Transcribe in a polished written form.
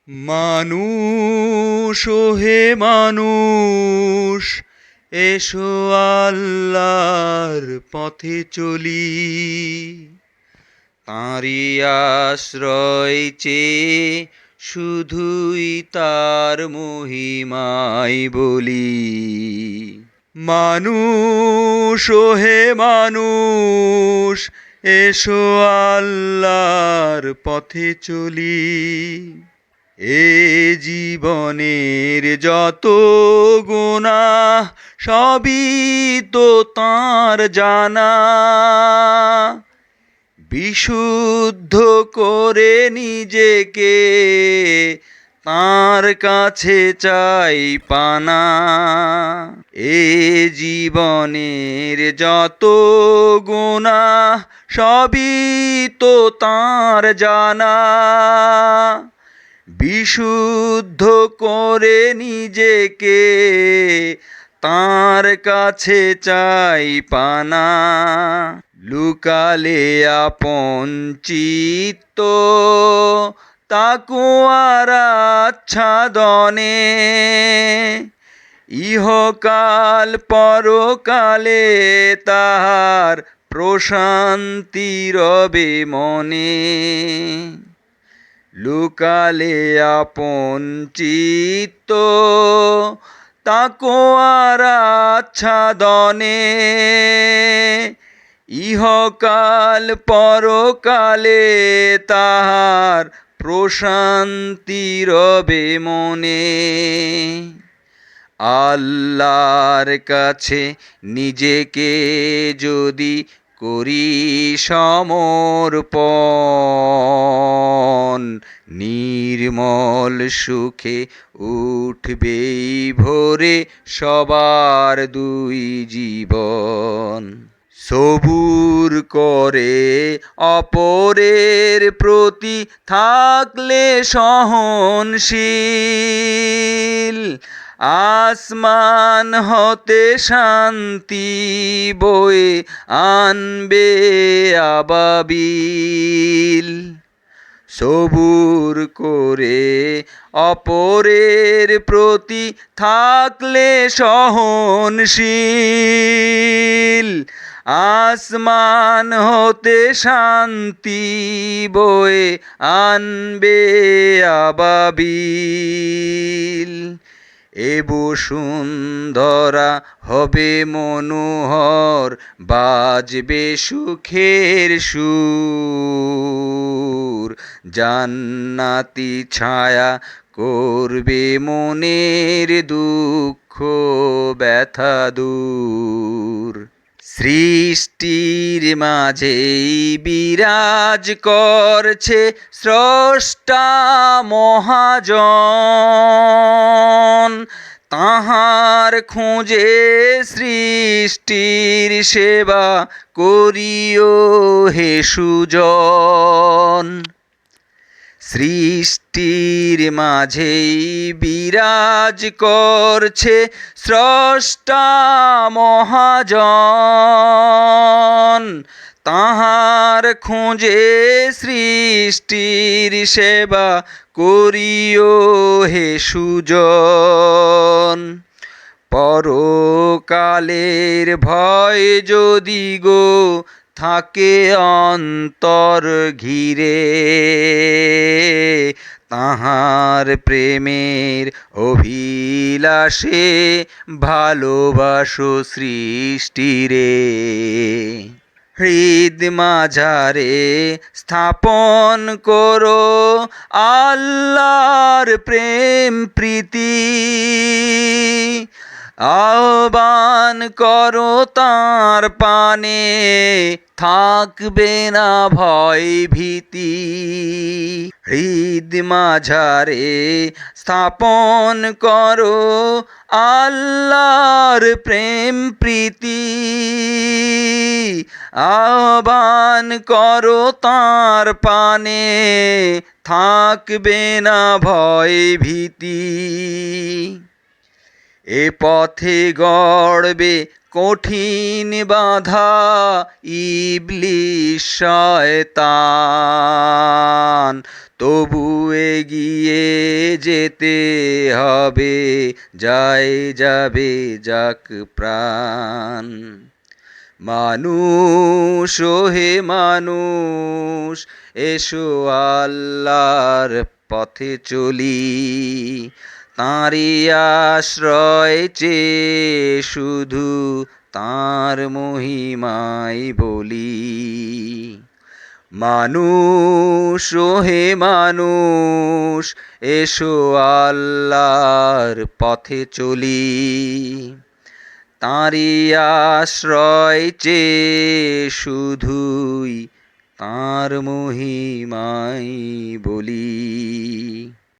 মানুষ হে মানুষ, এসো আল্লাহর পথে চলি। তাঁরই আশ্রয় চেয়ে শুধুই তার মহিমাই বলি। মানুষ হে মানুষ, এসো আল্লাহর পথে চলি। এ জীবনের যত গুনাহ সবই তো তাঁর জানা। বিশুদ্ধ করে নিজেকে তাঁর কাছে চাই পানা। এ জীবনের যত গুনাহ সবই তো তাঁর জানা। বিশুদ্ধ করে নিজেকে তাঁর কাছে চাই পানা। লুকালে আপন চিত্ত তাকওয়ার আচ্ছাদনে। ইহকাল পরকালে তাহার প্রশান্তি রবে মনে। লুকালে আপন চিত্ত তাকওয়ার আচ্ছাদনে। ইহকাল পরকালে তাহার প্রশান্তি রবে মনে। আল্লাহর কাছে নিজেকে যদি করি সমর্পণ, নির্মল সুখে উঠবেই ভোরে সবার দুই জীবন। সবুর করে অপরের প্রতি থাকলে সহনশীল, আসমান হতে শান্তি বয়ে আনবে আবাবিল। সবুর করে অপরের প্রতি থাকলে সহনশীল, আসমান হতে শান্তি বয়ে আনবে আবাবিল। এ বসুন্ধরা হবে মনোহর, বাজবে সুখের সুর। জান্নাতি ছায়া করবে মনের দুঃখ ব্যথা দূর। সৃষ্টির মাঝেই বিরাজ করছে স্রষ্টা মহাজন। তাহার খোঁজে সৃষ্টির সেবা করিও হে সুজন। সৃষ্টির মাঝেই বিরাজ করছে স্রষ্টা মহাজন। তাহার খোঁজে সৃষ্টির সেবা করিও হে সুজন। পরকালের ভয় যদি গো থাকে অন্তর ঘিরে, তাহার প্রেমের অভিলাষে ভালোবাসো সৃষ্টিরে। হৃদ মাঝারে স্থাপন করো আল্লাহর প্রেম প্রীতি। আহ্বান করো তাঁর পানে, থাকবে না ভয় ভীতি। হৃদ মাঝারে স্থাপন করো আল্লাহর প্রেম প্রীতি। আহ্বান করো তাঁর পানে, থাকবে না ভয় ভীতি। এ পথে গড়বে কঠিন বাধা ইবলিস শয়তান, তবু এগিয়ে যেতে হবে, যায় যাবে যাক প্রাণ। মানুষ ওহে মানুষ, এসো আল্লাহর পথে চলি, তাঁরই আশ্রয় চেয়ে শুধু তাঁর মহিমাই বলি। মানুষ ওহে মানুষ, এসো আল্লাহর পথে চলি, তাঁরই আশ্রয় চেয়ে শুধুই তাঁর মহিমাই বলি।